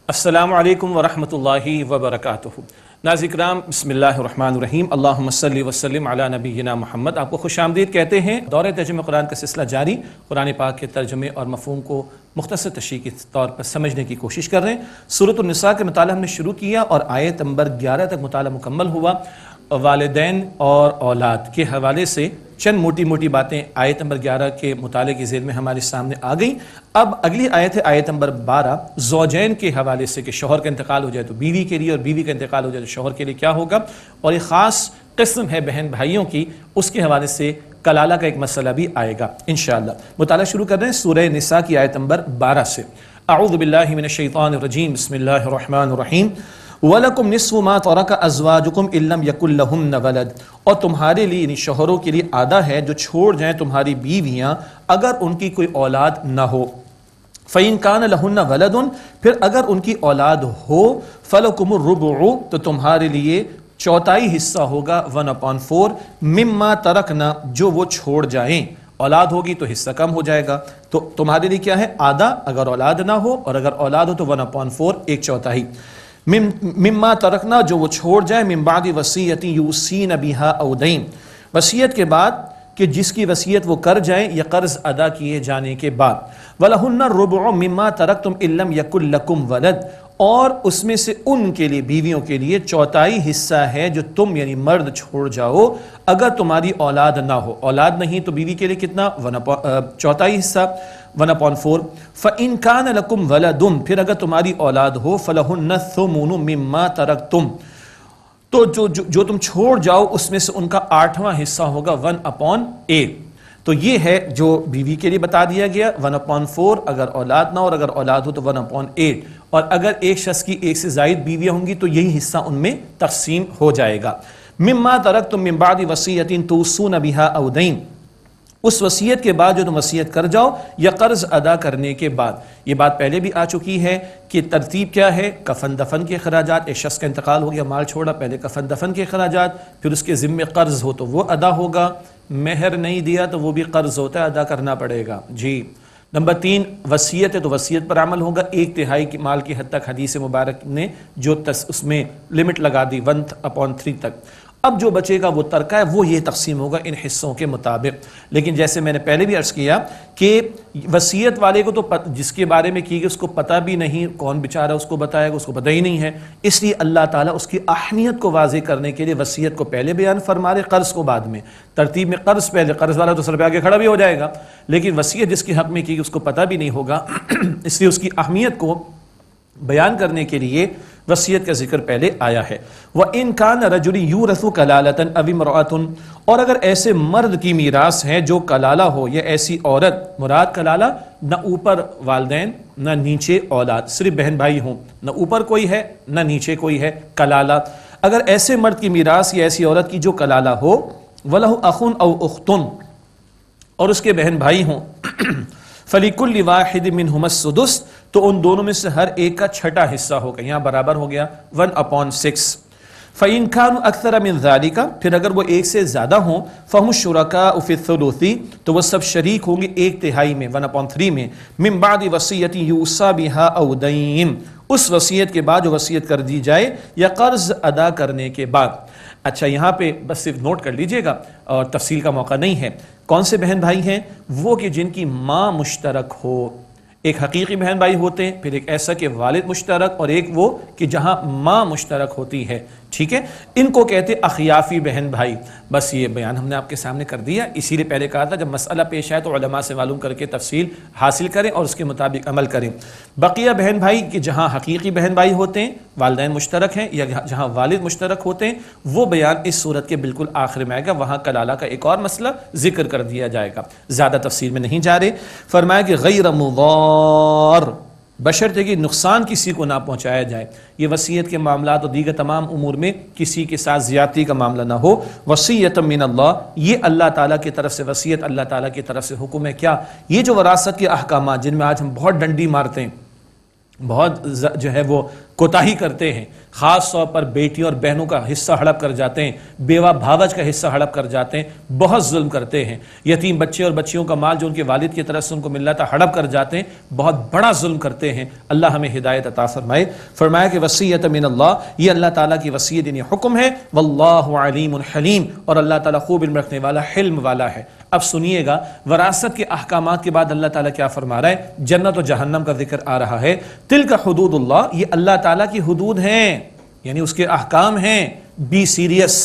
السلام علیکم ورحمۃ اللہ وبرکاتہ۔ ناظرین کرام، بسم اللہ الرحمن الرحیم، اللہم صلی وسلم علی نبینا محمد۔ آپ کو خوش آمدید کہتے ہیں۔ دورہ ترجمہ قرآن کا سلسلہ جاری، قرآن پاک کے ترجمے اور مفہوم کو مختصر تشریح کے طور پر سمجھنے کی کوشش کر رہے ہیں۔ سورۃ النساء کے مطالعہ ہم نے شروع کیا اور آیت نمبر 11 تک مطالعہ مکمل ہوا۔ والدین اور اولاد کے حوالے سے چند موٹی موٹی باتیں آیت نمبر 11 کے مطالعے کی ذیل میں ہمارے سامنے آ گئیں۔ اب اگلی آیت ہے آیت نمبر 12، زوجین کے حوالے سے کہ شوہر کا انتقال ہو جائے تو بیوی کے لیے، اور بیوی کا انتقال ہو جائے تو شوہر کے لیے کیا ہوگا، اور ایک خاص قسم ہے بہن بھائیوں کی، اس کے حوالے سے کلالہ کا ایک مسئلہ بھی آئے گا انشاءاللہ۔ مطالعہ شروع کر رہے ہیں سورہ نساء کی آیت نمبر 12 سے۔ اعوذ باللہ من الشیطان الرجیم، بسم اللہ الرحمن الرحیم۔ وَلَكُمْ نِصْفُ مَا تَرَكَ أَزْوَاجُكُمْ إِن لَّمْ يَكُن لَّهُنَّ وَلَدٌ، اور تمہارے لیے یعنی شوہروں کے لیے آدھا ہے جو چھوڑ جائیں تمہاری بیویاں اگر ان کی کوئی اولاد نہ ہو۔ فَإِن كَانَ لَهُنَّ وَلَدٌ، پھر اگر ان کی اولاد ہو، فَلَكُمُ الرُّبُعُ، تو تمہارے لیے چوتھائی حصہ ہوگا 1/4 مما ترکنا، جو وہ چھوڑ جائیں۔ اولاد ہوگی تو حصہ کم ہو جائے گا، تو تمہارے لیے کیا ہے، آدھا اگر اولاد نہ ہو، اور اگر اولاد ہو تو 1/4 ایک چوتھائی۔ مما ترکنا، جو وہ چھوڑ جائیں، من بعد وصیت یوصین بہا او دین، وصیت کے بعد کہ جس کی وصیت وہ کر جائیں یا قرض ادا کیے جانے کے بعد۔ وَلَهُنَّ الرُّبُعُ مِمَّا تَرَكْتُمْ إِن لَّمْ يَكُن لَّكُمْ وَلَدٌ، اور اس میں سے ان کے لیے، بیویوں کے لیے چوتھائی حصہ ہے جو تم یعنی مرد چھوڑ جاؤ اگر تمہاری اولاد نہ ہو۔ اولاد نہیں تو بیوی کے لیے کتنا، چوتھائی حصہ 1/4۔ فَإِن كَانَ لَكُمْ وَلَدٌ، پھر اگر تمہاری اولاد ہو، فَلَهُنَّ الثُّمُنُ مِمَّا تَرَكْتُمْ، تو جو تم چھوڑ جاؤ اس میں سے ان کا 8واں حصہ ہوگا 1/8۔ تو یہ ہے جو بیوی کے لیے بتا دیا گیا، 1/4 اگر اولاد نہ ہو، اور اگر اولاد ہو تو 1/8، اور اگر ایک شخص کی ایک سے زائد بیویاں ہوں گی تو یہی حصہ ان میں تقسیم ہو جائے گا۔ مما ترکتم من بعد وصیت توصون بہا او دین، اس وصیت کے بعد جو تم وصیت کر جاؤ یا قرض ادا کرنے کے بعد۔ یہ بات پہلے بھی آ چکی ہے کہ ترتیب کیا ہے، کفن دفن کے اخراجات، ایک شخص کا انتقال ہو گیا، مال چھوڑا، پہلے کفن دفن کے اخراجات، پھر اس کے ذمے قرض ہو تو وہ ادا ہوگا، مہر نہیں دیا تو وہ بھی قرض ہوتا ہے، ادا کرنا پڑے گا جی۔ نمبر 3 وصیت ہے تو وصیت پر عمل ہوگا، 1/3 کی مال کی حد تک حدیث مبارک نے جو اس میں لمٹ لگا دی 1/3 تک۔ اب جو بچے گا وہ ترکہ ہے، وہ یہ تقسیم ہوگا ان حصوں کے مطابق۔ لیکن جیسے میں نے پہلے بھی عرض کیا کہ وصیت والے کو تو جس کے بارے میں کی گئی اس کو پتہ بھی نہیں، کون بیچارہ اس کو بتائے گا، اس کو پتہ ہی نہیں ہے، اس لیے اللہ تعالیٰ اس کی اہمیت کو واضح کرنے کے لیے وصیت کو پہلے بیان فرما رہے، قرض کو بعد میں۔ ترتیب میں قرض پہلے، قرض والا تو سر پہ آگے کھڑا بھی ہو جائے گا، لیکن وصیت جس کے حق میں کی گئی اس کو پتہ بھی نہیں ہوگا، اس لیے اس کی اہمیت کو بیان کرنے کے لیے وصیت کا ذکر پہلے آیا ہے۔ وَإِن كَانَ رَجُلٌ يُورَثُ كَلَالَةً أَوِ امْرَأَةٌ، اور اگر ایسے مرد کی میراث ہے جو کلالہ ہو، یا ایسی عورت، مراد کلالہ نہ اوپر والدین نہ نیچے اولاد، صرف بہن بھائی ہوں، نہ اوپر کوئی ہے نہ نیچے کوئی ہے، کلالہ۔ اگر ایسے مرد کی میراث یا ایسی عورت کی جو کلالہ ہو، وَلَهُ أَخٌ أَوْ أُخْتٌ، اور اس کے بہن بھائی ہوں، فَلِكُلِّ وَاحِدٍ مِّنْهُمَا السُّدُسُ، تو ان دونوں میں سے ہر ایک کا چھٹا حصہ ہوگا، یہاں برابر ہو گیا 1/6۔ فَإِن كَانُوا أَكْثَرَ مِنْ ذَلِكَ، پھر اگر وہ ایک سے زیادہ ہوں، فَهُمُ الشُّرَكَاءُ فِي الثُّلُثِ، تو وہ سب شریک ہوں گے 1/3 میں، 1/3 میں، مِن بَعْدِ وَصِيَّةٍ يُوصَى بِهَا أَوْ دَيْنٍ، اس وصیت کے بعد جو وصیت کر دی جائے یا قرض ادا کرنے کے بعد۔ اچھا یہاں پہ بس صرف نوٹ کر لیجئے گا، اور تفصیل کا موقع نہیں ہے۔ کون سے بہن بھائی ہیں؟ وہ کہ جن کی ماں مشترک ہو، ایک حقیقی بہن بھائی ہوتے ہیں، پھر ایک ایسا کہ والد مشترک، اور ایک وہ کہ جہاں ماں مشترک ہوتی ہے، ٹھیک ہے، ان کو کہتے اخیافی بہن بھائی۔ بس یہ بیان ہم نے آپ کے سامنے کر دیا، اسی لیے پہلے کہا تھا جب مسئلہ پیش آئے تو علماء سے معلوم کر کے تفصیل حاصل کریں اور اس کے مطابق عمل کریں۔ بقیہ بہن بھائی کہ جہاں حقیقی بہن بھائی ہوتے ہیں، والدین مشترک ہیں، یا جہاں والد مشترک ہوتے ہیں، وہ بیان اس صورت کے بالکل آخر میں آئے گا، وہاں کلالہ کا ایک اور مسئلہ ذکر کر دیا جائے گا، زیادہ تفصیل میں نہیں جا رہے۔ فرمایا کہ غیر مضار، بشرطے کہ نقصان کسی کو نہ پہنچایا جائے، یہ وصیت کے معاملات اور دیگر تمام امور میں کسی کے ساتھ زیادتی کا معاملہ نہ ہو۔ وصیت من اللہ، یہ اللہ تعالیٰ کی طرف سے وصیت، اللہ تعالیٰ کی طرف سے حکم ہے۔ کیا یہ جو وراثت کے احکامات جن میں آج ہم بہت ڈنڈی مارتے ہیں، بہت جو ہے وہ کوتاہی کرتے ہیں، خاص طور پر بیٹیوں اور بہنوں کا حصہ ہڑپ کر جاتے ہیں، بیوہ بھاوج کا حصہ ہڑپ کر جاتے ہیں، بہت ظلم کرتے ہیں، یتیم بچے اور بچیوں کا مال جو ان کے والد کی طرف سے ان کو مل رہا تھا ہڑپ کر جاتے ہیں، بہت بڑا ظلم کرتے ہیں۔ اللہ ہمیں ہدایت عطا فرمائے۔ فرمایا کہ وصیت من اللہ، یہ اللہ تعالیٰ کی وصیت یعنی حکم ہے، واللہ علیم حلیم، اور اللہ تعالیٰ خوب علم رکھنے والا، حلم والا ہے۔ اب سنیے گا وراثت کے احکامات کے بعد اللہ تعالیٰ کیا فرما رہا ہے، جنت و جہنم کا ذکر آ رہا ہے۔ تلک حدود اللہ، یہ اللہ تعالیٰ کی حدود ہیں، یعنی اس کے احکام ہیں، بی سیریس۔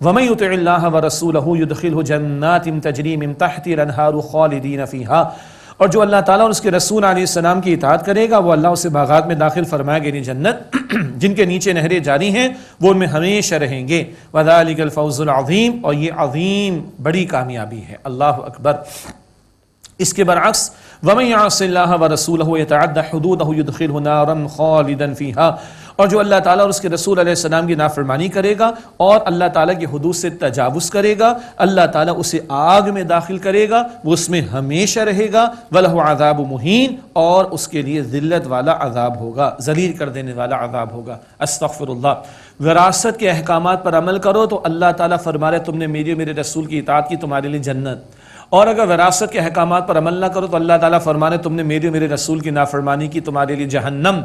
وَمَن يُطِعِ اللَّهَ وَرَسُولَهُ يُدْخِلْهُ جَنَّاتٍ تَجْرِي مِن تَحْتِهَا الْأَنْهَارُ خَالِدِينَ فِيهَا، اور جو اللہ تعالیٰ اور اس کے رسول علیہ السلام کی اطاعت کرے گا وہ اللہ اسے باغات میں داخل فرمائے گا، یعنی جنت جن کے نیچے نہریں جاری ہیں وہ ان میں ہمیشہ رہیں گے۔ وَذَلِكَ الْفَوْزُ الْعَظِيمُ، اور یہ عظیم بڑی کامیابی ہے۔ اللہ اکبر۔ اس کے برعکس وَمَن يَعْصِ اللَّهَ وَرَسُولَهُ يَتَعَدَّ حُدُودَهُ يُدْخِلْهُ نَارًا خَالِدًا فِيهَا، اور جو اللہ تعالیٰ اور اس کے رسول علیہ السلام کی نافرمانی کرے گا اور اللہ تعالیٰ کی حدود سے تجاوز کرے گا، اللہ تعالیٰ اسے آگ میں داخل کرے گا، وہ اس میں ہمیشہ رہے گا۔ وَلَهُ عَذَابٌ مُهِينٌ، اور اس کے لیے ذلت والا عذاب ہوگا، ذلیل کر دینے والا عذاب ہوگا۔ استغفر اللہ۔ وراثت کے احکامات پر عمل کرو تو اللہ تعالیٰ فرما رہے تم نے میری میرے رسول کی اطاعت کی، تمہارے لیے جنت، اور اگر وراثت کے احکامات پر عمل نہ کرو تو اللہ تعالیٰ فرما رہے تم نے میرے رسول کی نافرمانی کی، تمہارے لیے جہنم۔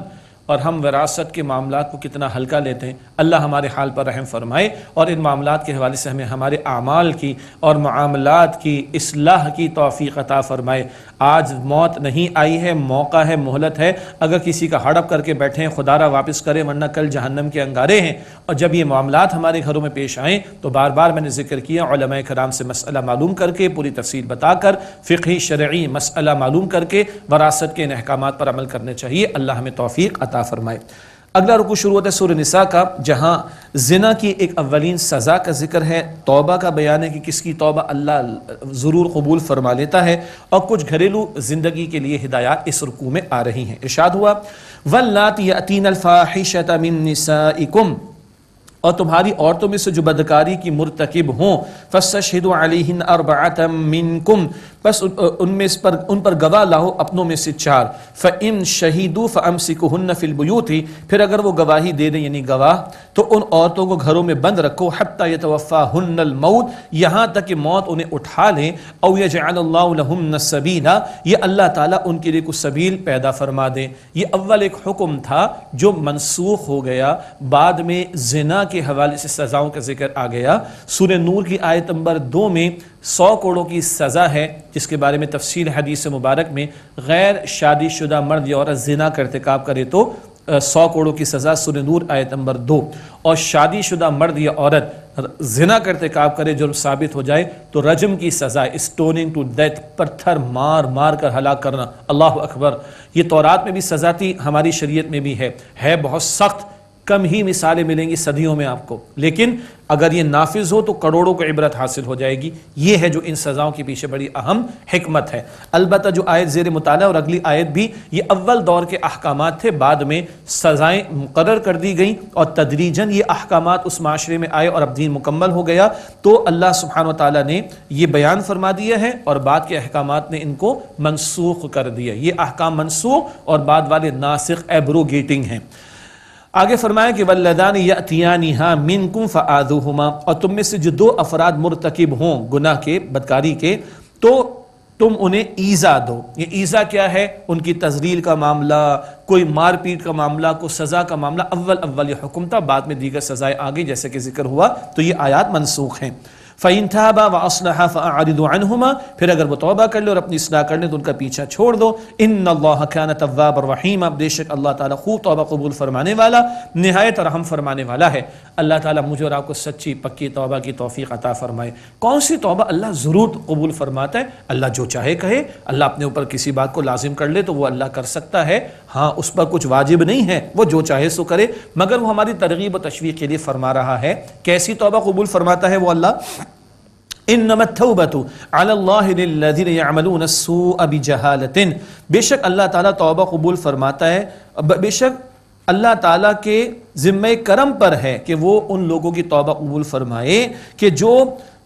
اور ہم وراثت کے معاملات کو کتنا ہلکا لیتے ہیں۔ اللہ ہمارے حال پر رحم فرمائے اور ان معاملات کے حوالے سے ہمیں ہمارے اعمال کی اور معاملات کی اصلاح کی توفیق عطا فرمائے۔ آج موت نہیں آئی ہے، موقع ہے، مہلت ہے، اگر کسی کا ہڑپ کر کے بیٹھے ہیں خدا را واپس کرے، ورنہ کل جہنم کے انگارے ہیں۔ اور جب یہ معاملات ہمارے گھروں میں پیش آئیں تو بار بار میں نے ذکر کیا، علماء کرام سے مسئلہ معلوم کر کے، پوری تفصیل بتا کر، فقہی شرعی مسئلہ معلوم کر کے وراثت کے ان احکامات پر عمل کرنے چاہیے۔ اللہ ہمیں توفیق عطا فرمائے۔ اگلا رکوع شروع ہوتا ہے سورہ نساء کا، جہاں زنا کی ایک اولین سزا کا ذکر ہے، توبہ کا بیان ہے کہ کس کی توبہ اللہ ضرور قبول فرما لیتا ہے، اور کچھ گھریلو زندگی کے لیے ہدایات اس رکوع میں آ رہی ہیں۔ ارشاد ہوا وَاللَّاتِي يَأْتِينَ الْفَاحِشَةَ مِن نِّسَائِكُمْ، اور تمہاری عورتوں میں سے جو بدکاری کی مرتکب ہوں، فَاسْتَشْهِدُوا عَلَيْهِنَّ أَرْبَعَةً مِّنكُمْ، بس ان پر گواہ لاؤ اپنوں میں سے 4۔ فَإِن شَهِدُوا فَأَمْسِكُوهُنَّ فِي الْبُيُوتِ، پھر اگر وہ گواہی دے دیں یعنی گواہ، تو ان عورتوں کو گھروں میں بند رکھو، حَتَّى يَتَوَفَّاهُنَّ الْمَوْتُ، یہاں تک کہ موت انہیں اٹھا لیں، أَوْ يَجْعَلَ اللَّهُ لَهُنَّ سَبِيلًا، یہ اللہ تعالیٰ ان کے لیے کچھ سبیل پیدا فرما دیں۔ یہ اول ایک حکم تھا جو منسوخ ہو گیا، بعد میں زنا کے حوالے سے سزاؤں کا ذکر آ گیا۔ سورہ نور کی آیت نمبر 2 میں 100 کوڑوں کی سزا ہے، جس کے بارے میں تفصیل حدیث مبارک میں، غیر شادی شدہ مرد یا عورت زنا کا ارتکاب کرے تو 100 کوڑوں کی سزا، سورہ نور آیت نمبر 2، اور شادی شدہ مرد یا عورت زنا کا ارتکاب کرے، جرم ثابت ہو جائے تو رجم کی سزا، اسٹوننگ ٹو ڈیتھ، پتھر مار مار کر ہلاک کرنا۔ اللہ اکبر۔ یہ تورات میں بھی سزا تھی، ہماری شریعت میں بھی ہے بہت سخت، کم ہی مثالیں ملیں گی صدیوں میں آپ کو، لیکن اگر یہ نافذ ہو تو کروڑوں کو عبرت حاصل ہو جائے گی۔ یہ ہے جو ان سزاؤں کے پیچھے بڑی اہم حکمت ہے۔ البتہ جو آیت زیر مطالعہ اور اگلی آیت بھی، یہ اول دور کے احکامات تھے، بعد میں سزائیں مقرر کر دی گئیں اور تدریجاً یہ احکامات اس معاشرے میں آئے اور اب دین مکمل ہو گیا، تو اللہ سبحانہ و تعالیٰ نے یہ بیان فرما دیا ہے اور بعد کے احکامات نے ان کو منسوخ کر دیا۔ یہ احکام منسوخ اور بعد والے ناسخ، ایبروگیٹنگ ہیں۔ آگے فرمایا کہ وَاللَّذَانِ يَأْتِيَانِهَا مِنْكُمْ فَآذُوهُمَا، اور تم میں سے جو 2 افراد مرتکب ہوں گناہ کے، بدکاری کے، تو تم انہیں ایذا دو۔ یہ ایذا کیا ہے؟ ان کی تذلیل کا معاملہ، کوئی مار پیٹ کا معاملہ، کوئی سزا کا معاملہ، اول یہ حکم تھا، بعد میں دیگر سزائیں آ گئی جیسے کہ ذکر ہوا، تو یہ آیات منسوخ ہیں۔ فَإِن تَابَا وَأَصْلَحَا فَأَعْرِضُوا عَنْهُمَا، پھر اگر وہ توبہ کر لے اور اپنی اصلاح کر لیں تو ان کا پیچھا چھوڑ دو۔ إِنَّ اللَّهَ كَانَ تَوَّابًا رَحِيمًا، بے شک اللہ تعالیٰ خوب توبہ قبول فرمانے والا، نہایت رحم فرمانے والا ہے۔ اللہ تعالیٰ مجھے اور آپ کو سچی پکی توبہ کی توفیق عطا فرمائے۔ کون سی توبہ اللہ ضرور قبول فرماتا ہے؟ اللہ جو چاہے کہے، اللہ اپنے اوپر کسی بات کو لازم کر لے تو وہ اللہ کر سکتا ہے، ہاں اس پر کچھ واجب نہیں ہے، وہ جو چاہے سو کرے، مگر وہ ہماری ترغیب و تشویق کے لیے فرما رہا ہے۔ کیسی توبہ قبول فرماتا ہے وہ اللہ؟ انما التوبة على الله للذين يعملون السوء بجهالة، بے شک اللہ تعالیٰ توبہ قبول فرماتا ہے، بے شک اللہ تعالیٰ کے ذمہ کرم پر ہے کہ وہ ان لوگوں کی توبہ قبول فرمائے کہ جو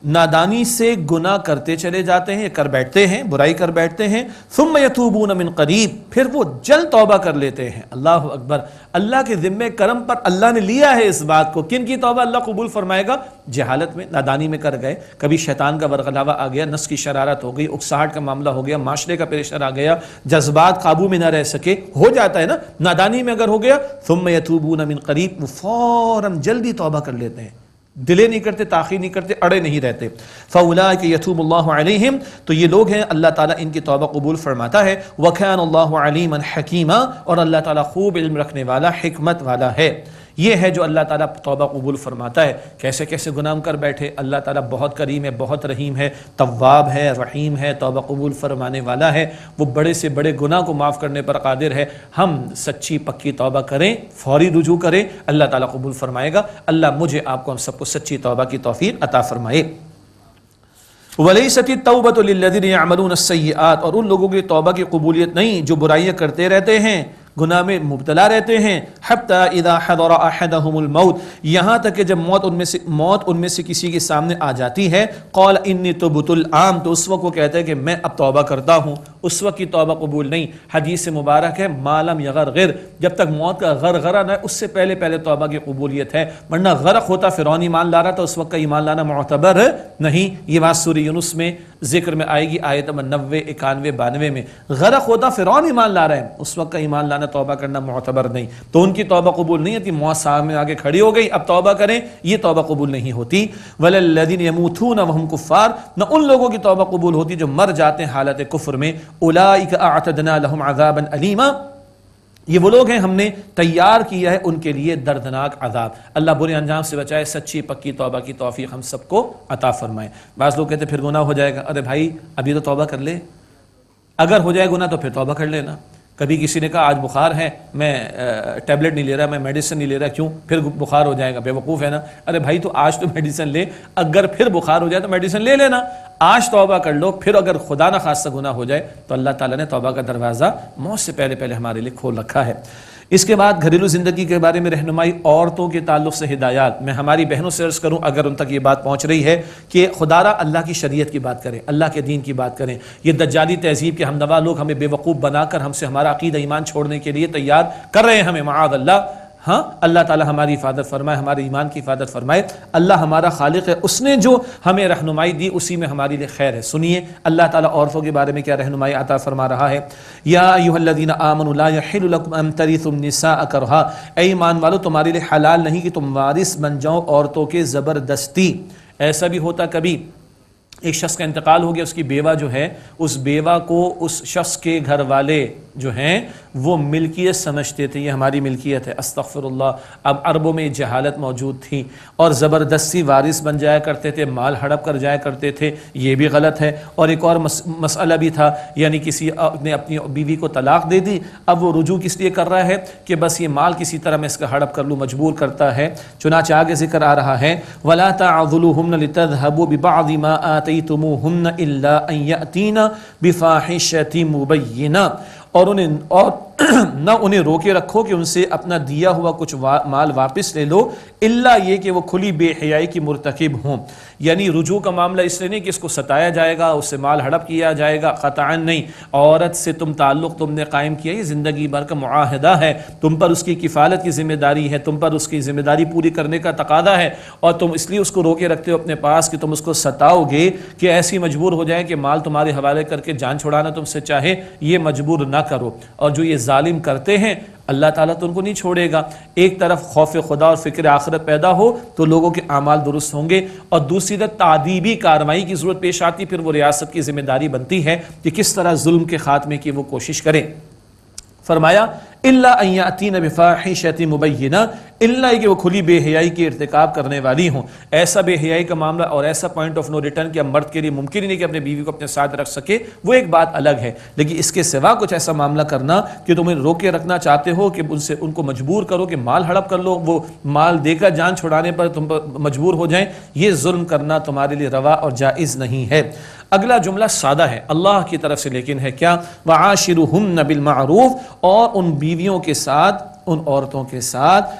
نادانی سے گناہ کرتے چلے جاتے ہیں، کر بیٹھتے ہیں، برائی کر بیٹھتے ہیں، ثم یتوبون من قریب، پھر وہ جلد توبہ کر لیتے ہیں۔ اللہ اکبر، اللہ کے ذمہ کرم پر اللہ نے لیا ہے اس بات کو۔ کن کی توبہ اللہ قبول فرمائے گا؟ جہالت میں، نادانی میں کر گئے، کبھی شیطان کا ورغلاوہ آ گیا، نفس کی شرارت ہو گئی، اکساہٹ کا معاملہ ہو گیا، معاشرے کا پریشر آ گیا، جذبات قابو میں نہ رہ سکے، ہو جاتا ہے نا، نادانی میں اگر ہو گیا، ثم یتوبون من قریب، وہ فوراً جلدی توبہ کر لیتے ہیں، ڈیلے نہیں کرتے، تاخیر نہیں کرتے، اڑے نہیں رہتے۔ فَأُولَٰئِكَ يَتُوبُ اللَّهُ عَلَيْهِمْ، تو یہ لوگ ہیں اللہ تعالیٰ ان کی توبہ قبول فرماتا ہے۔ وَكَانَ اللَّهُ عَلِيمًا حَكِيمًا، اور اللہ تعالیٰ خوب علم رکھنے والا، حکمت والا ہے۔ یہ ہے جو اللہ تعالیٰ توبہ قبول فرماتا ہے۔ کیسے کیسے گناہ کر بیٹھے، اللہ تعالیٰ بہت کریم ہے، بہت رحیم ہے، تواب ہے، رحیم ہے، توبہ قبول فرمانے والا ہے، وہ بڑے سے بڑے گناہ کو معاف کرنے پر قادر ہے۔ ہم سچی پکی توبہ کریں، فوری رجوع کریں، اللہ تعالیٰ قبول فرمائے گا۔ اللہ مجھے آپ کو ہم سب کو سچی توبہ کی توفیق عطا فرمائے۔ وَلَيْسَتِ التَّوْبَةُ لِلَّذِينَ يَعْمَلُونَ السَّيِّئَاتِ، اور ان لوگوں کی توبہ کی قبولیت نہیں جو برائیاں کرتے رہتے ہیں، گناہ میں مبتلا رہتے ہیں۔ حَتَّى إِذَا حَضَرَ أَحَدَهُمُ الْمَوْتُ، یہاں تک کہ جب موت ان میں سے کسی کے سامنے آ جاتی ہے، قَالَ إِنِّي تُبْتُ الْآنَ، تو اس وقت وہ کہتے ہیں کہ میں اب توبہ کرتا ہوں۔ اس وقت کی توبہ قبول نہیں۔ حدیث مبارک ہے مَا لَمْ يَغَرْغِرْ، جب تک موت کا غرغرہ نہ، اس سے پہلے پہلے توبہ کی قبولیت ہے، ورنہ غرق ہوتا فرعون ایمان لا رہا تھا، اس وقت کا ایمان لانا معتبر نہیں۔ یہ بات سورہ یونس میں ذکر میں آئے گی، آیت نمبر 90، 91، 92 میں۔ غرق ہوتا فرعون ایمان لا رہا ہے، اس وقت کا ایمان لانا، توبہ کرنا معتبر نہیں، تو ان کی توبہ قبول نہیں ہوتی۔ موت سامنے آگے کھڑی ہو گئی، اب توبہ کریں، یہ توبہ قبول نہیں ہوتی۔ وَلَلَّذِينَ يَمُوتُونَ وَهُمْ كُفَّارٌ، نہ ان لوگوں کی توبہ قبول ہوتی جو مر جاتے ہیں حالت کفر میں۔ أُولَٰئِكَ أَعْتَدْنَا لَهُمْ عَذَابًا أَلِيمًا، یہ وہ لوگ ہیں ہم نے تیار کیا ہے ان کے لیے دردناک عذاب۔ اللہ برے انجام سے بچائے، سچی پکی توبہ کی توفیق ہم سب کو عطا فرمائے۔ بعض لوگ کہتے ہیں پھر گناہ ہو جائے گا، ارے بھائی ابھی تو توبہ کر لے، اگر ہو جائے گناہ تو پھر توبہ کر لینا۔ کبھی کسی نے کہا آج بخار ہے، میں ٹیبلٹ نہیں لے رہا، میں میڈیسن نہیں لے رہا، کیوں؟ پھر بخار ہو جائے گا، بے وقوف ہے نا۔ ارے بھائی تو آج تو میڈیسن لے، اگر پھر بخار ہو جائے تو میڈیسن لے لینا، آج توبہ کر لو، پھر اگر خدا نہ خواستہ گناہ ہو جائے تو اللہ تعالیٰ نے توبہ کا دروازہ موت سے پہلے پہلے ہمارے لیے کھول رکھا ہے۔ اس کے بعد گھریلو زندگی کے بارے میں رہنمائی، عورتوں کے تعلق سے ہدایات۔ میں ہماری بہنوں سے عرض کروں اگر ان تک یہ بات پہنچ رہی ہے کہ خدا را اللہ کی شریعت کی بات کریں، اللہ کے دین کی بات کریں، یہ دجالی تہذیب کے ہمنوا لوگ ہمیں بے وقوف بنا کر ہم سے ہمارا عقیدہ ایمان چھوڑنے کے لیے تیار کر رہے ہیں ہمیں، معاذ اللہ۔ ہاں، اللہ تعالیٰ ہماری حفاظت فرمائے، ہمارے ایمان کی حفاظت فرمائے۔ اللہ ہمارا خالق ہے، اس نے جو ہمیں رہنمائی دی اسی میں ہمارے لیے خیر ہے۔ سنیے اللہ تعالیٰ عورتوں کے بارے میں کیا رہنمائی عطا فرما رہا ہے۔ یا ایھا الذین آمنوا لا یحل لکم ان ترثوا النساء کرہا، اے ایمان والو تمہارے لیے حلال نہیں کہ تم وارث بن جاؤ عورتوں کے زبردستی۔ ایسا بھی ہوتا کبھی ایک شخص کا انتقال ہو گیا، اس کی بیوہ جو ہے، اس بیوہ کو اس شخص کے گھر والے جو ہیں وہ ملکیت سمجھتے تھے، یہ ہماری ملکیت ہے، استغفر اللہ۔ اب عربوں میں جہالت موجود تھی اور زبردستی وارث بن جایا کرتے تھے، مال ہڑپ کر جایا کرتے تھے، یہ بھی غلط ہے۔ اور ایک اور مسئلہ بھی تھا، یعنی کسی نے اپنی بیوی کو طلاق دے دی، اب وہ رجوع کس لیے کر رہا ہے کہ بس یہ مال کسی طرح میں اس کا ہڑپ کر لوں، مجبور کرتا ہے۔ چنانچہ آگے ذکر آ رہا ہے وَلَا تَعْضُلُوهُنَّ لِتَذْهَبُوا بِبَعْضِ مَا آتَيْتُمُوهُنَّ إِلَّا أَن يَأْتِينَ بِفَاحِشَةٍ مُبَيِّنَةٍ، اور نہ انہیں روکے رکھو کہ ان سے اپنا دیا ہوا کچھ مال واپس لے لو، الا یہ کہ وہ کھلی بے حیائی کی مرتکب ہوں۔ یعنی رجوع کا معاملہ اس لیے نہیں کہ اس کو ستایا جائے گا، اس سے مال ہڑپ کیا جائے گا، قطعاً نہیں۔ عورت سے تم تعلق تم نے قائم کیا، یہ زندگی بھر کا معاہدہ ہے، تم پر اس کی کفالت کی ذمہ داری ہے، تم پر اس کی ذمہ داری پوری کرنے کا تقاضا ہے، اور تم اس لیے اس کو روکے رکھتے ہو اپنے پاس کہ تم اس کو ستاؤ گے کہ ایسی مجبور ہو جائے کہ مال تمہارے حوالے کر کے جان چھڑانا تم سے چاہے، یہ مجبور نہ کرو۔ اور جو یہ ظالم کرتے ہیں اللہ تعالیٰ تو ان کو نہیں چھوڑے گا۔ ایک طرف خوف خدا اور فکر آخرت پیدا ہو تو لوگوں کے اعمال درست ہوں گے، اور دوسری طرف تعدیبی کارروائی کی ضرورت پیش آتی، پھر وہ ریاست کی ذمہ داری بنتی ہے کہ کس طرح ظلم کے خاتمے کی وہ کوشش کریں۔ فرمایا الا ان یاتین بفاحشۃ مبینہ، الا کہ وہ کھلی بے حیائی کے ارتکاب کرنے والی ہوں۔ ایسا بے حیائی کا معاملہ اور ایسا پوائنٹ آف نو ریٹرن کہ اب مرد کے لیے ممکن ہی نہیں کہ اپنے بیوی کو اپنے ساتھ رکھ سکے، وہ ایک بات الگ ہے، لیکن اس کے سوا کچھ ایسا معاملہ کرنا کہ تم روک کے رکھنا چاہتے ہو کہ ان کو مجبور کرو کہ مال ہڑپ کر لو، وہ مال دے کر جان چھڑانے پر تم مجبور ہو جائیں، یہ ظلم کرنا تمہارے لیے روا اور جائز نہیں ہے۔ اگلا جملہ سادہ ہے اللہ کی طرف سے، لیکن ہے کیا؟ وَعَاشِرُهُنَّ بِالْمَعْرُوفِ، اور ان بیویوں کے ساتھ، ان عورتوں کے ساتھ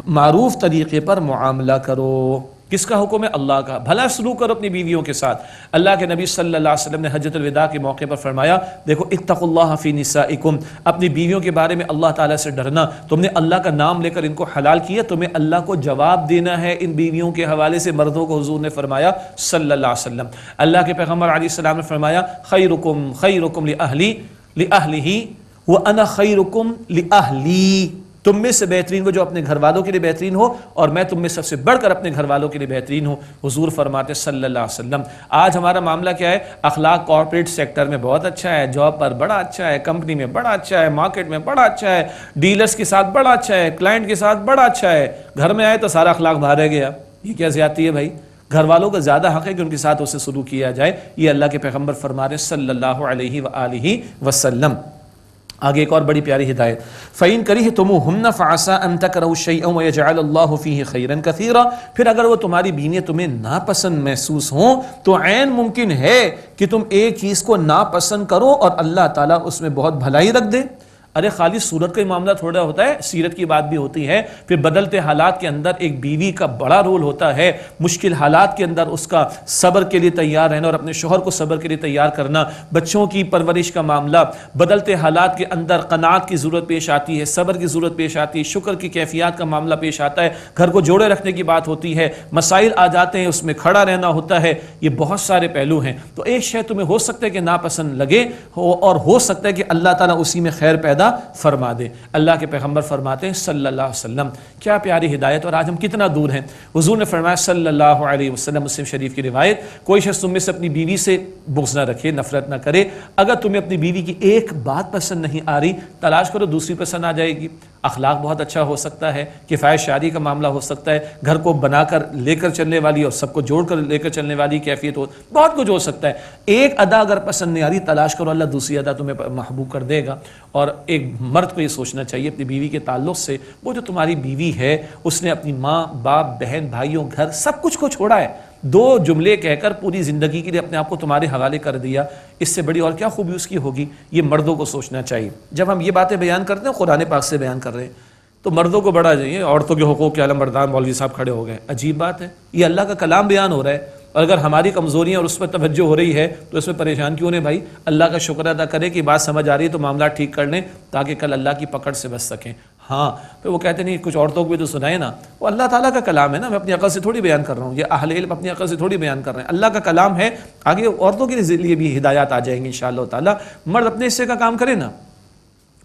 معروف طریقے پر معاملہ کرو۔ کس کا حکم ہے؟ اللہ کا. بھلا سلوک کرو اپنی بیویوں کے ساتھ. اللہ کے نبی صلی اللہ علیہ وسلم نے حجۃ الوداع کے موقع پر فرمایا دیکھو اتقوا اللہ فی نسائکم، اپنی بیویوں کے بارے میں اللہ تعالیٰ سے ڈرنا. تم نے اللہ کا نام لے کر ان کو حلال کیا، تمہیں اللہ کو جواب دینا ہے ان بیویوں کے حوالے سے. مردوں کو حضور نے فرمایا صلی اللہ علیہ وسلم. اللہ کے پیغمبر علیہ السلام نے فرمایا خیرکم خیرکم لأہلہ وانا خیرکم لأہلی، تم میں سے بہترین وہ جو اپنے گھر والوں کے لیے بہترین ہو، اور میں تم میں سب سے بڑھ کر اپنے گھر والوں کے لیے بہترین ہوں. حضور فرماتے صلی اللہ علیہ وسلم. آج ہمارا معاملہ کیا ہے؟ اخلاق کارپوریٹ سیکٹر میں بہت اچھا ہے، جاب پر بڑا اچھا ہے، کمپنی میں بڑا اچھا ہے، مارکیٹ میں بڑا اچھا ہے، ڈیلرز کے ساتھ بڑا اچھا ہے، کلائنٹ کے ساتھ بڑا اچھا ہے. گھر میں آئے تو سارا اخلاق باہر رہ گیا. یہ کیا زیادتی ہے بھائی؟ گھر والوں کا زیادہ حق ہے کہ ان کے ساتھ اسے سلوک کیا جائے. یہ اللہ کے پیغمبر فرما رہے صلی اللہ علیہ وآلہ وسلم. آگے ایک اور بڑی پیاری ہدایت، فَإِن كَرِهْتُمُوهُنَّ فَعَسَىٰ أَن تَكْرَهُوا شَيْئًا وَيَجْعَلَ اللَّهُ فِيهِ خَيْرًا كَثِيرًا. پھر اگر وہ تمہاری بیویاں تمہیں ناپسند محسوس ہوں تو عین ممکن ہے کہ تم ایک چیز کو ناپسند کرو اور اللہ تعالیٰ اس میں بہت بھلائی رکھ دے. ارے خالی صورت کا ہی معاملہ تھوڑا ہوتا ہے، سیرت کی بات بھی ہوتی ہے. پھر بدلتے حالات کے اندر ایک بیوی کا بڑا رول ہوتا ہے. مشکل حالات کے اندر اس کا صبر کے لیے تیار رہنا اور اپنے شوہر کو صبر کے لیے تیار کرنا. بچوں کی پرورش کا معاملہ، بدلتے حالات کے اندر قناعت کی ضرورت پیش آتی ہے، صبر کی ضرورت پیش آتی ہے، شکر کی کیفیات کا معاملہ پیش آتا ہے، گھر کو جوڑے رکھنے کی بات ہوتی ہے، مسائل آ جاتے ہیں، اس میں کھڑا رہنا ہوتا ہے. یہ بہت سارے پہلو ہیں. تو ایک شے تمہیں ہو سکتا ہے کہ ناپسند لگے اور ہو سکتا ہے کہ اللہ تعالیٰ اسی میں خیر پیدا فرما دے. اللہ کے پیغمبر فرماتے ہیں صلی اللہ علیہ وسلم. کیا پیاری ہدایت، اور آج ہم کتنا دور ہیں. حضور نے فرمایا صلی اللہ علیہ وسلم، مسلم شریف کی روایت، کوئی شخص تم میں سے اپنی بیوی سے بغض نہ رکھے، نفرت نہ کرے. اگر تمہیں اپنی بیوی کی ایک بات پسند نہیں آ رہی، تلاش کرو دوسری پسند آ جائے گی. اخلاق بہت اچھا ہو سکتا ہے، کفایت شادی کا معاملہ ہو سکتا ہے، گھر کو بنا کر لے کر چلنے والی اور سب کو جوڑ کر لے کر چلنے والی کیفیت ہو، بہت کچھ ہو سکتا ہے. ایک ادا اگر پسند نہیں آ رہی، تلاش کرو، اللہ دوسری ادا تمہیں محبوب کر دے گا. اور ایک مرد کو یہ سوچنا چاہیے اپنی بیوی کے تعلق سے، وہ جو تمہاری بیوی ہے اس نے اپنی ماں باپ بہن بھائیوں گھر سب کچھ کو چھوڑا ہے، دو جملے کہہ کر پوری زندگی کے لیے اپنے آپ کو تمہارے حوالے کر دیا. اس سے بڑی اور کیا خوبی اس کی ہوگی؟ یہ مردوں کو سوچنا چاہیے. جب ہم یہ باتیں بیان کرتے ہیں، قرآن پاک سے بیان کر رہے ہیں، تو مردوں کو بڑا چاہیے. عورتوں کے حقوق کے علم بردار مولوی صاحب کھڑے ہو گئے. عجیب بات ہے، یہ اللہ کا کلام بیان ہو رہا ہے، اور اگر ہماری کمزوریاں اور اس پر توجہ ہو رہی ہے تو اس میں پریشان کیوں نہیں بھائی؟ اللہ کا شکر ادا کرے کہ بات سمجھ آ رہی ہے تو معاملہ ٹھیک کر لیں تاکہ کل اللہ کی پکڑ سے بچ سکیں. ہاں پھر وہ کہتے نہیں کچھ عورتوں کو بھی تو سنائے نا، وہ اللہ تعالیٰ کا کلام ہے نا، میں اپنی عقل سے تھوڑی بیان کر رہا ہوں، یہ اہل علم اپنی عقل سے تھوڑی بیان کر رہے ہیں، اللہ کا کلام ہے. آگے عورتوں کے لیے بھی ہدایات آ جائیں گی انشاءاللہ تعالیٰ. مرد اپنے حصے کا کام کرے نا،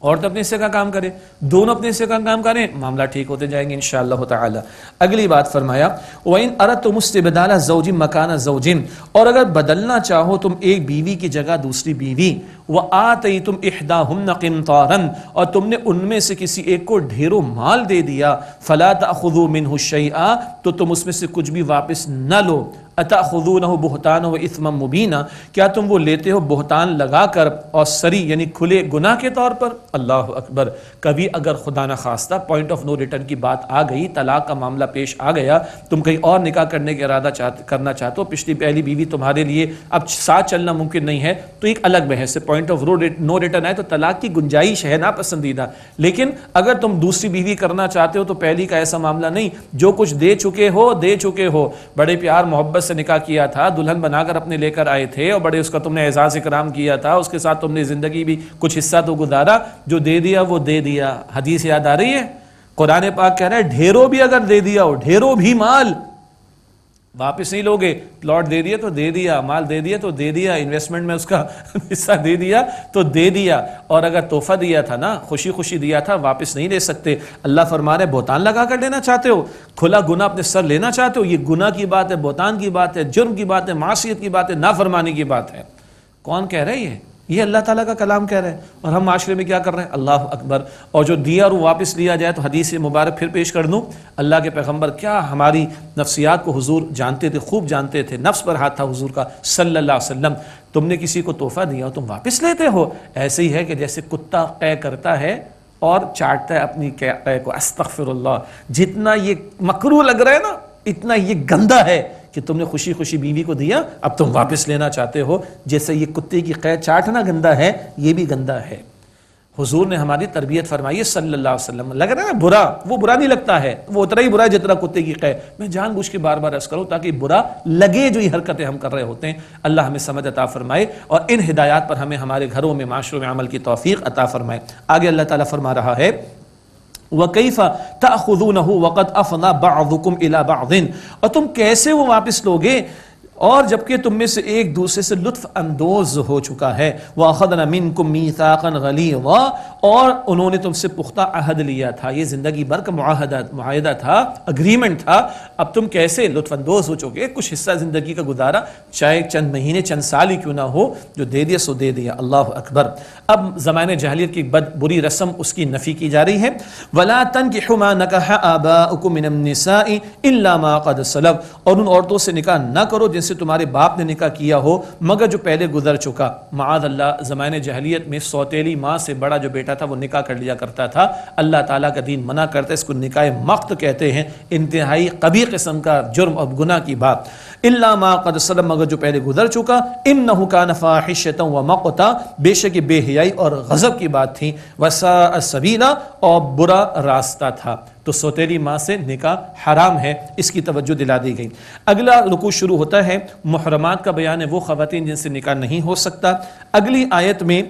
عورت اپنے حصے کا کام کرے، دونوں اپنے حصے کا کام کریں، معاملہ ٹھیک ہوتے جائیں گے انشاءاللہ تعالی. اگلی بات فرمایا وَإِنْ أَرَدْتُمُ اسْتِبْدَالَ زَوْجٍ مَكَانَ زَوْجٍ، اور اگر بدلنا چاہو تم ایک بیوی کی جگہ دوسری بیوی، وَآتَيْتُمْ إِحْدَاهُنَّ قِنْطَارًا، اور تم نے ان میں سے کسی ایک کو ڈھیروں مال دے دیا، فَلَا تَأْخُذُوا مِنْهُ شَيْئًا، تو تم اس میں سے کچھ بھی واپس نہ لو. اتأخذونہ بہتانا و اثما مبینا، کیا تم وہ لیتے ہو بہتان لگا کر اور سری یعنی کھلے گناہ کے طور پر؟ اللہ اکبر. کبھی اگر خدا نہ خواستہ پوائنٹ آف نو ریٹرن کی بات آ گئی، طلاق کا معاملہ پیش آ گیا، تم کہیں اور نکاح کرنے کا ارادہ کرنا چاہتے ہو، پچھلی پہلی بیوی تمہارے لیے اب ساتھ چلنا ممکن نہیں ہے، تو ایک الگ بحث ہے. پوائنٹ آف نو ریٹرن ہے تو طلاق کی گنجائش ہے، ناپسندیدہ. لیکن اگر تم دوسری بیوی کرنا چاہتے ہو تو پہلی کا ایسا معاملہ نہیں، جو کچھ دے چکے ہو، بڑے پیار محبت سے نکاح کیا تھا، دلہن بنا کر اپنے لے کر آئے تھے اور بڑے اس کا تم نے اعزاز اکرام کیا تھا، اس کے ساتھ تم نے زندگی بھی کچھ حصہ تو گزارا، جو دے دیا وہ دے دیا. حدیث یاد آ رہی ہے؟ قرآن پاک کہہ رہا ہے ڈھیروں بھی اگر دے دیا ہو، ڈھیروں بھی مال واپس نہیں لوگے. پلاٹ دے دیا تو دے دیا، مال دے دیا تو دے دیا، انویسٹمنٹ میں اس کا حصہ دے دیا تو دے دیا. اور اگر تحفہ دیا تھا نا، خوشی خوشی دیا تھا، واپس نہیں لے سکتے. اللہ فرما رہے بہتان لگا کر لینا چاہتے ہو، کھلا گناہ اپنے سر لینا چاہتے ہو، یہ گناہ کی بات ہے، بہتان کی بات ہے، جرم کی بات ہے، معصیت کی بات ہے، نافرمانی کی بات ہے. کون کہہ رہا ہے یہ اللہ تعالیٰ کا کلام کہہ رہے ہیں. اور ہم معاشرے میں کیا کر رہے ہیں؟ اللہ اکبر. اور جو دیا اور واپس لیا جائے تو حدیث مبارک پھر پیش کر دوں. اللہ کے پیغمبر کیا ہماری نفسیات کو حضور جانتے تھے، خوب جانتے تھے، نفس پر ہاتھ تھا حضور کا صلی اللہ علیہ وسلم. تم نے کسی کو تحفہ دیا اور تم واپس لیتے ہو، ایسے ہی ہے کہ جیسے کتا قے کرتا ہے اور چاٹتا ہے اپنی قے کو. استغفر اللہ. جتنا یہ مکروہ لگ رہا ہے نا، اتنا یہ گندا ہے کہ تم نے خوشی خوشی بیوی کو دیا، اب تم واپس لینا چاہتے ہو. جیسے یہ کتے کی قے چاٹنا گندا ہے، یہ بھی گندا ہے. حضور نے ہماری تربیت فرمائی ہے صلی اللہ علیہ وسلم. لگ رہا ہے برا، وہ برا نہیں لگتا ہے، وہ اتنا ہی برا ہے جتنا کتے کی قے. میں جان بوجھ کے بار بار عرض کروں تاکہ برا لگے جو یہ حرکتیں ہم کر رہے ہوتے ہیں. اللہ ہمیں سمجھ عطا فرمائے اور ان ہدایات پر ہمیں ہمارے گھروں میں معاشروں میں عمل کی توفیق عطا فرمائے. آگے اللہ تعالیٰ فرما رہا ہے وَكَيْفَ تَأْخُذُونَهُ وَقَدْ أَفْضَىٰ بَعْضُكُمْ إِلَىٰ بَعْضٍ، اور تم کیسے وہ واپس لوگے اور جبکہ تم میں سے ایک دوسرے سے لطف اندوز ہو چکا ہے. وَأَخَذْنَا مِنْكُمْ مِيثَاقًا غَلِيظًا، اور انہوں نے تم سے پختہ عہد لیا تھا، یہ زندگی بھر کا معاہدہ تھا، اگریمنٹ تھا. اب تم کیسے لطف اندوز ہو چکے؟ کچھ حصہ زندگی کا گزارا، چاہے چند مہینے چند سال ہی کیوں نہ ہو، جو دے دیا سو دے دیا. اللہ اکبر. اب زمانے جاہلیت کی بری رسم اس کی نفی کی جا رہی ہے. وَلَا تَنْكِحُوا مَا نَكَحَ آبَاؤُكُم مِّنَ النِّسَاءِ إِلَّا مَا قَدْ سَلَفَ، اور ان عورتوں سے نکاح نہ کرو جن سے تمہارے باپ نے نکاح کیا ہو مگر جو پہلے گزر چکا. معاذ اللہ، زمانے جاہلیت میں سوتیلی ماں سے بڑا جو بیٹا تھا وہ نکاح کر لیا کرتا تھا. اللہ تعالیٰ کا دین منع کرتا ہے، اس کو نکاح مقت کہتے ہیں، انتہائی قبیح قسم کا جرم اور گناہ کی بات. الا ما قد سلم، مگر جو پہلے گزر چکا. انہ کان فاحشۃ ومقتا، بے شک بے حیائی اور غضب کی بات تھی. وساء سبیلا، اور برا راستہ تھا. تو سوتیلی ماں سے نکاح حرام ہے، اس کی توجہ دلا دی گئی. اگلا رکوع شروع ہوتا ہے، محرمات کا بیان ہے، وہ خواتین جن سے نکاح نہیں ہو سکتا. اگلی آیت میں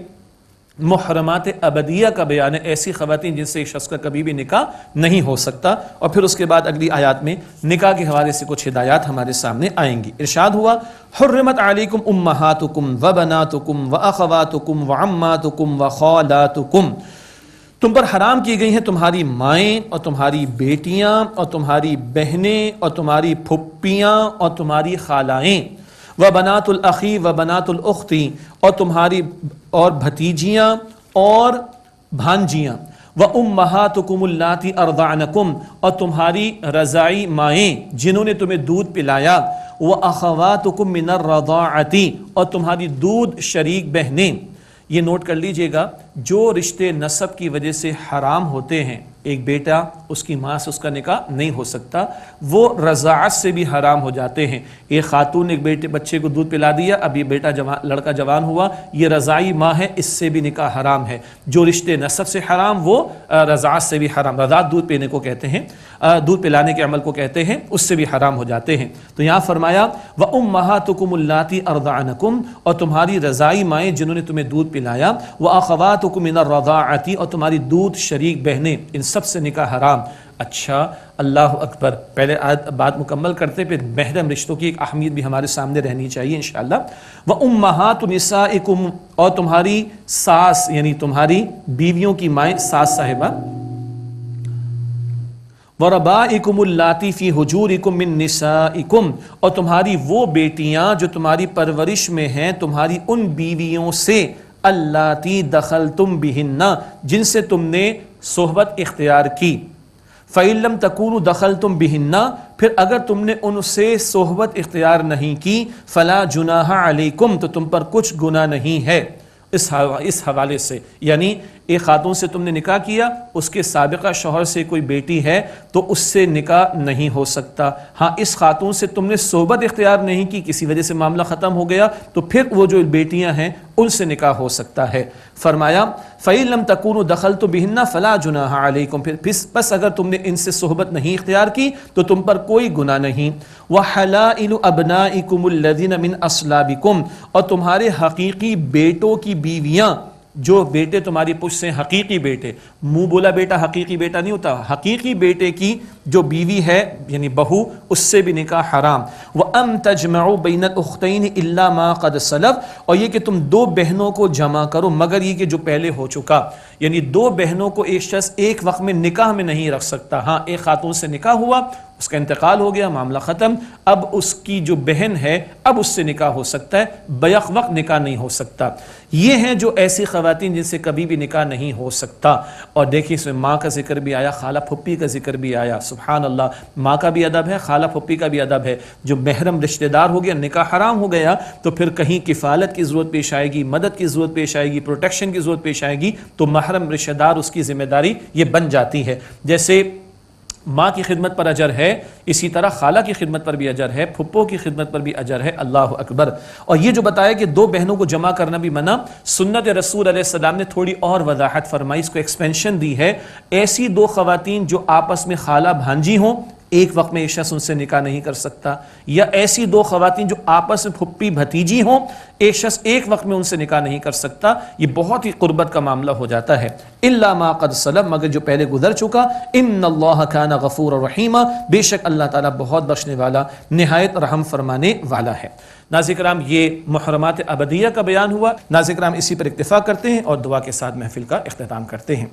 محرمات ابدیہ کا بیان ہے، ایسی خواتین جن سے ایک شخص کا کبھی بھی نکاح نہیں ہو سکتا. اور پھر اس کے بعد اگلی آیات میں نکاح کے حوالے سے کچھ ہدایات ہمارے سامنے آئیں گی. ارشاد ہوا حرمت علیکم امہاتکم وبناتکم واخواتکم وعماتکم وخالاتکم، تم پر حرام کی گئی ہیں تمہاری مائیں اور تمہاری بیٹیاں اور تمہاری بہنیں اور تمہاری پھپھیاں اور تمہاری خالائیں. وبنات الاخی وبنات الاختی، اور تمہاری اور بھتیجیاں اور بھانجیاں. وامہاتکم اللاتی ارضعنکم، اور تمہاری رضاعی مائیں جنہوں نے تمہیں دودھ پلایا. واخواتکم من الرضاعۃ، اور تمہاری دودھ شریک بہنیں. یہ نوٹ کر لیجئے گا، جو رشتے نسب کی وجہ سے حرام ہوتے ہیں، ایک بیٹا اس کی ماں سے اس کا نکاح نہیں ہو سکتا، وہ رضاعت سے بھی حرام ہو جاتے ہیں. ایک خاتون نے ایک بچے کو دودھ پلا دیا، اب یہ بیٹا لڑکا جوان ہوا، یہ رضاعی ماں ہے، اس سے بھی نکاح حرام ہے. جو رشتے نسب سے حرام وہ رضاعت سے بھی حرام. رضاعت دودھ پینے کو کہتے ہیں، دودھ پلانے کے عمل کو کہتے ہیں، اس سے بھی حرام ہو جاتے ہیں. تو یہاں فرمایا وَأُمَّهَاتُكُمُ اللَّاتِي أَرْضَعْنَكُمْ، اور تمہاری رضاعی مائیں جنہوں نے تمہیں دودھ پلایا. وَأَخَوَاتُكُم مِّنَ الرَّضَاعَةِ، اور تمہاری دودھ شریک بہنیں، ان سب سے نکاح حرام. اچھا، اللہ اکبر. پہلے بات مکمل کرتے پھر محرم رشتوں کی ایک اہمیت بھی ہمارے سامنے رہنی چاہیے انشاءاللہ. وَأُمَّهَاتُ نِسَائِكُمْ، اور تمہاری ساس یعنی تمہاری بیویوں کی مائیں، ساس صاحبہ. وَرَبَائِكُمُ اللَّاتِي فِي حُجُورِكُم مِّن نِّسَائِكُمْ، اور تمہاری وہ بیٹیاں جو تمہاری پرورش میں ہیں تمہاری ان بیویوں سے. اللَّاتِي دَخَلْتُم بِهِنَّ، جن سے تم نے صحبت اختیار کی. فَإِن لَّمْ تَكُونُوا دَخَلْتُم بِهِنَّ، پھر اگر تم نے ان سے صحبت اختیار نہیں کی. فَلَا جُنَاحَ عَلَيْكُمْ، تو تم پر کچھ گناہ نہیں ہے. اس حوالے سے یعنی ایک خاتون سے تم نے نکاح کیا، اس کے سابقہ شوہر سے کوئی بیٹی ہے تو اس سے نکاح نہیں ہو سکتا. ہاں، اس خاتون سے تم نے صحبت اختیار نہیں کی، کسی وجہ سے معاملہ ختم ہو گیا، تو پھر وہ جو بیٹیاں ہیں ان سے نکاح ہو سکتا ہے. فرمایا فَإِن لَّمْ تَكُونُوا دَخَلْتُم بِهِنَّ فَلَا جُنَاحَ عَلَيْكُمْ، پھر بس اگر تم نے ان سے صحبت نہیں اختیار کی تو تم پر کوئی گناہ نہیں. وَحَلَائِلُ أَبْنَائِكُمُ الَّذِينَ مِنْ أَصْلَابِكُمْ، اور تمہارے حقیقی بیٹوں کی بیویاں، جو بیٹے تمہاری پشت سے حقیقی بیٹے، منہ بولا بیٹا حقیقی بیٹا نہیں ہوتا، حقیقی بیٹے کی جو بیوی ہے یعنی بہو، اس سے بھی نکاح حرام. وَأَن تَجْمَعُوا بَيْنَ الْأُخْتَيْنِ إِلَّا مَا قَدْ سَلَفَ، اور یہ کہ تم دو بہنوں کو جمع کرو مگر یہ کہ جو پہلے ہو چکا. یعنی دو بہنوں کو ایک شخص ایک وقت میں نکاح میں نہیں رکھ سکتا. ہاں، ایک خاتون سے نکاح ہوا، اس کا انتقال ہو گیا، معاملہ ختم، اب اس کی جو بہن ہے اب اس سے نکاح ہو سکتا ہے، بیک وقت نکاح نہیں ہو سکتا. یہ ہیں جو ایسی خواتین جن سے کبھی بھی نکاح نہیں ہو سکتا. اور دیکھیں اس میں ماں کا ذکر بھی آیا، خالہ پھپھی کا ذکر بھی آیا. سبحان اللہ، ماں کا بھی ادب ہے، خالہ پھپھی کا بھی ادب ہے. جو محرم رشتہ دار ہو گیا، نکاح حرام ہو گیا، تو پھر کہیں کفالت کی ضرورت پیش آئے گی، مدد کی ضرورت پیش آئے گی، پروٹیکشن کی ضرورت پیش آئے گی، تو محرم رشتہ دار اس کی ذمہ داری یہ بن جاتی ہے. جیسے ماں کی خدمت پر اجر ہے، اسی طرح خالہ کی خدمت پر بھی اجر ہے، پھپھو کی خدمت پر بھی اجر ہے۔ اللہ اکبر۔ اور یہ جو بتایا کہ دو بہنوں کو جمع کرنا بھی منع، سنت رسول علیہ السلام نے تھوڑی اور وضاحت فرمائی، اس کو ایکسپینشن دی ہے۔ ایسی دو خواتین جو آپس میں خالہ بھانجی ہوں، ایک وقت میں ایک شخص ان سے نکاح نہیں کر سکتا، یا ایسی دو خواتین جو آپس میں پھپھی بھتیجی ہوں، ایک شخص ایک وقت میں ان سے نکاح نہیں کر سکتا، یہ بہت ہی قربت کا معاملہ ہو جاتا ہے۔ الا ما قد سلف، مگر جو پہلے گزر چکا۔ ان اللہ کان غفورا رحیما، بے شک اللہ تعالیٰ بہت بخشنے والا، نہایت رحم فرمانے والا ہے۔ ناظرین کرام، یہ محرمات ابدیہ کا بیان ہوا۔ ناظرین کرام، اسی پر اکتفا کرتے ہیں اور دعا کے ساتھ محفل کا اختتام کرتے ہیں۔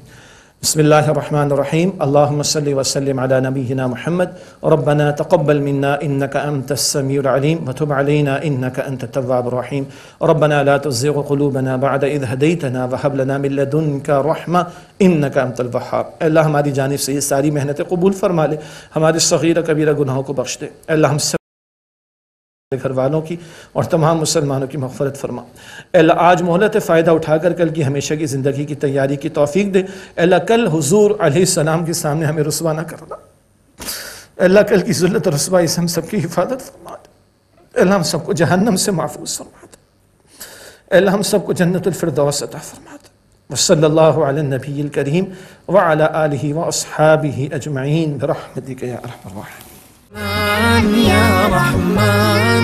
بسم اللہ الرحمن الرحیم، اللہم صلی وسلم علی نبینا محمد، ربنا تقبل منا انک انت السمیع العلیم وتب علینا انک انت التواب الرحیم، ربنا لا تزغ قلوبنا بعد اذ ہدیتنا وہب لنا من لدنک رحمہ انک انت الوہاب۔ اے اللہ ہماری جانب سے یہ ساری محنتیں قبول فرما لے، ہمارے صغیرہ کبیرہ گناہوں کو بخش دے۔ اے اللہ ہم سب گھر والوں کی اور تمام مسلمانوں کی مغفرت فرما۔ اے اللہ آج مہلت فائدہ اٹھا کر کل کی ہمیشہ کی زندگی کی تیاری کی توفیق دے۔ اے اللہ کل حضور علیہ السلام کے سامنے ہمیں رسوا نہ کرنا۔ اے اللہ کل کی ذلت و رسوائی سے ہم سب کی حفاظت فرما دے۔ اے اللہ ہم سب کو جہنم سے محفوظ فرما دے۔ اے اللہ ہم سب کو جنت الفردوس عطا فرما دے۔ وصلی اللہ علی النبی الکریم وعلی آلہ واصحابہ اجمعین برحمتک یا ارحم الراحمین۔ یا رحمان